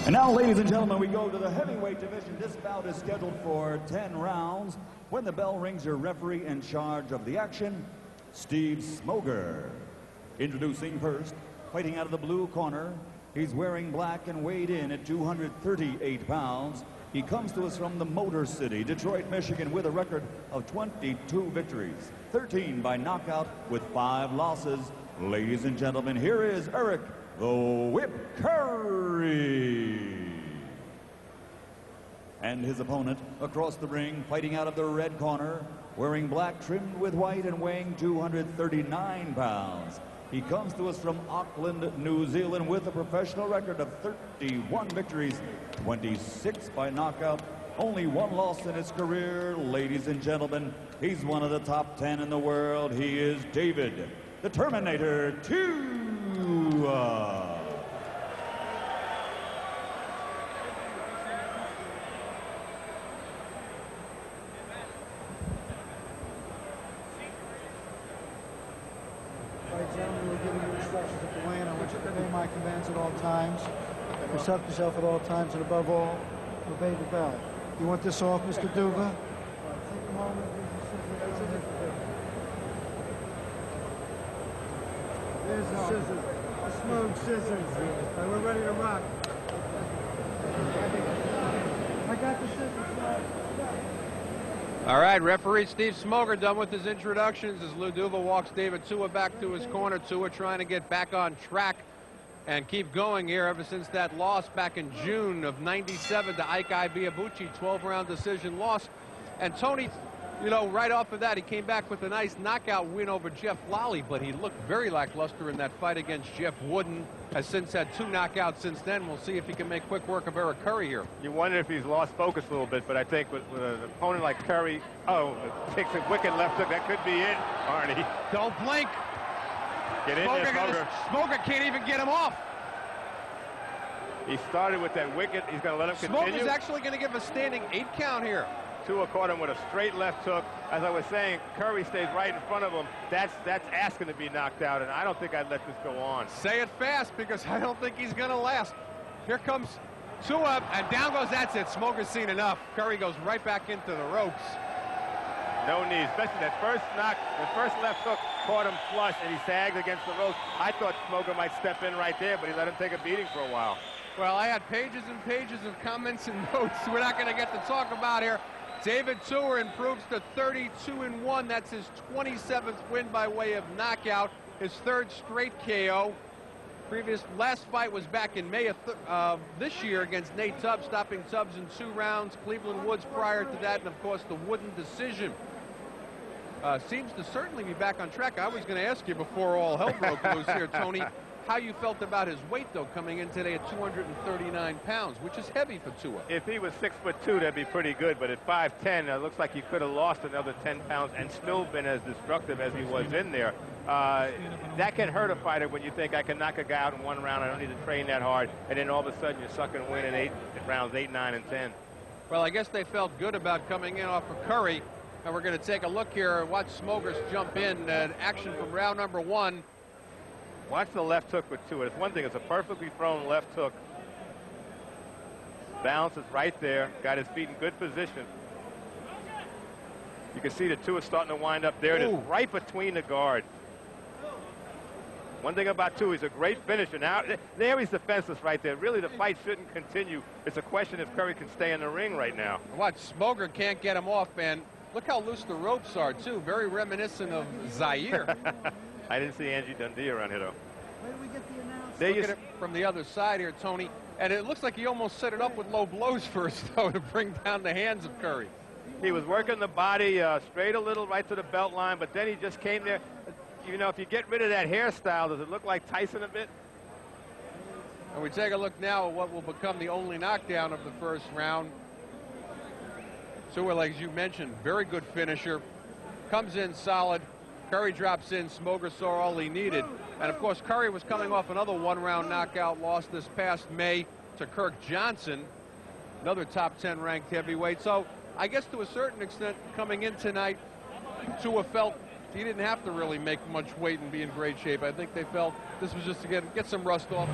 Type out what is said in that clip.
And now, ladies and gentlemen, we go to the heavyweight division. This bout is scheduled for 10 rounds. When the bell rings, your referee in charge of the action, Steve Smoger. Introducing first, fighting out of the blue corner. He's wearing black and weighed in at 238 pounds. He comes to us from the Motor City, Detroit, Michigan, with a record of 22 victories, 13 by knockout with 5 losses. Ladies and gentlemen, here is Eric "The Whip" Curry. And his opponent across the ring, fighting out of the red corner, wearing black trimmed with white and weighing 239 pounds. He comes to us from Auckland, New Zealand, with a professional record of 31 victories, 26 by knockout, only 1 loss in his career. Ladies and gentlemen, he's one of the top 10 in the world. He is David "The Terminator" Tua. Gentlemen, we're giving you instructions at the weigh-in on which you obey my commands at all times, accept yourself at all times, and above all, obey the bell. You want this off, Mr. Duva? Take a moment. There's the scissors, the smoke scissors. Right, we're ready to rock. I got the scissors. All right, referee Steve Smoger done with his introductions as Lou Duva walks David Tua back to his corner. Tua trying to get back on track and keep going here ever since that loss back in June of '97 to Ike Ibeabuchi, 12-round decision loss. And Tony, you know, right off of that, he came back with a nice knockout win over Jeff Lally, but he looked very lackluster in that fight against Jeff Wooden. Has since had 2 knockouts since then. We'll see if he can make quick work of Eric Curry here. You wonder if he's lost focus a little bit, but I think with an opponent like Curry, takes a wicked left hook. That could be it, Arnie. Don't blink. Get in there, Smoger. Smoger can't even get him off. He started with that wicked. He's going to let him continue. Smoger's actually going to give a standing 8 count here. Tua caught him with a straight left hook. As I was saying, Curry stays right in front of him. That's asking to be knocked out, and I don't think I'd let this go on. Say it fast, because I don't think he's going to last. Here comes Tua, and down goes, that's it. Smoger's seen enough. Curry goes right back into the ropes. No knee, especially that first knock, the first left hook caught him flush, and he sagged against the ropes. I thought Smoger might step in right there, but he let him take a beating for a while. Well, I had pages and pages of comments and notes we're not going to get to talk about here. David Tua improves to 32-1. That's his 27th win by way of knockout, his 3rd straight KO. Last fight was back in May of this year against Nate Tubbs, stopping Tubbs in 2 rounds. Cleveland Woods prior to that, and of course the Wooden decision. Seems to certainly be back on track. I was going to ask you before all hell broke loose here, Tony, how you felt about his weight, though, coming in today at 239 pounds, which is heavy for Tua. If he was 6'2", that'd be pretty good, but at 5'10", it looks like he could have lost another 10 pounds and still been as destructive as he was in there. That can hurt a fighter when you think, I can knock a guy out in 1 round, I don't need to train that hard, and then all of a sudden you're sucking a win in rounds 8, 9, and 10. Well, I guess they felt good about coming in off of Curry, and we're going to take a look here and watch Smogers jump in. Action from round number 1. Watch the left hook with Tua. It's one thing, it's a perfectly thrown left hook. Balance is right there. Got his feet in good position. You can see the Tua starting to wind up there. It is right between the guards. One thing about Tua, he's a great finisher. Now, there he's defenseless right there. Really, the fight shouldn't continue. It's a question if Curry can stay in the ring right now. Watch, Smoger can't get him off, and look how loose the ropes are, too. Very reminiscent of Zaire. I didn't see Angie Dundee around here, though. Where do we get the announcement? Look at it from the other side here, Tony. And it looks like he almost set it up with low blows first, though, to bring down the hands of Curry. He was working the body straight a little right to the belt line, but then he just came there. You know, if you get rid of that hairstyle, does it look like Tyson a bit? And we take a look now at what will become the only knockdown of the first round. Tua, like as you mentioned, very good finisher. Comes in solid. Curry drops in. Smoger saw all he needed. And, of course, Curry was coming off another 1-round knockout loss this past May to Kirk Johnson, another top 10 ranked heavyweight. So I guess to a certain extent, coming in tonight, Tua felt he didn't have to really make much weight and be in great shape. I think they felt this was just to get some rust off.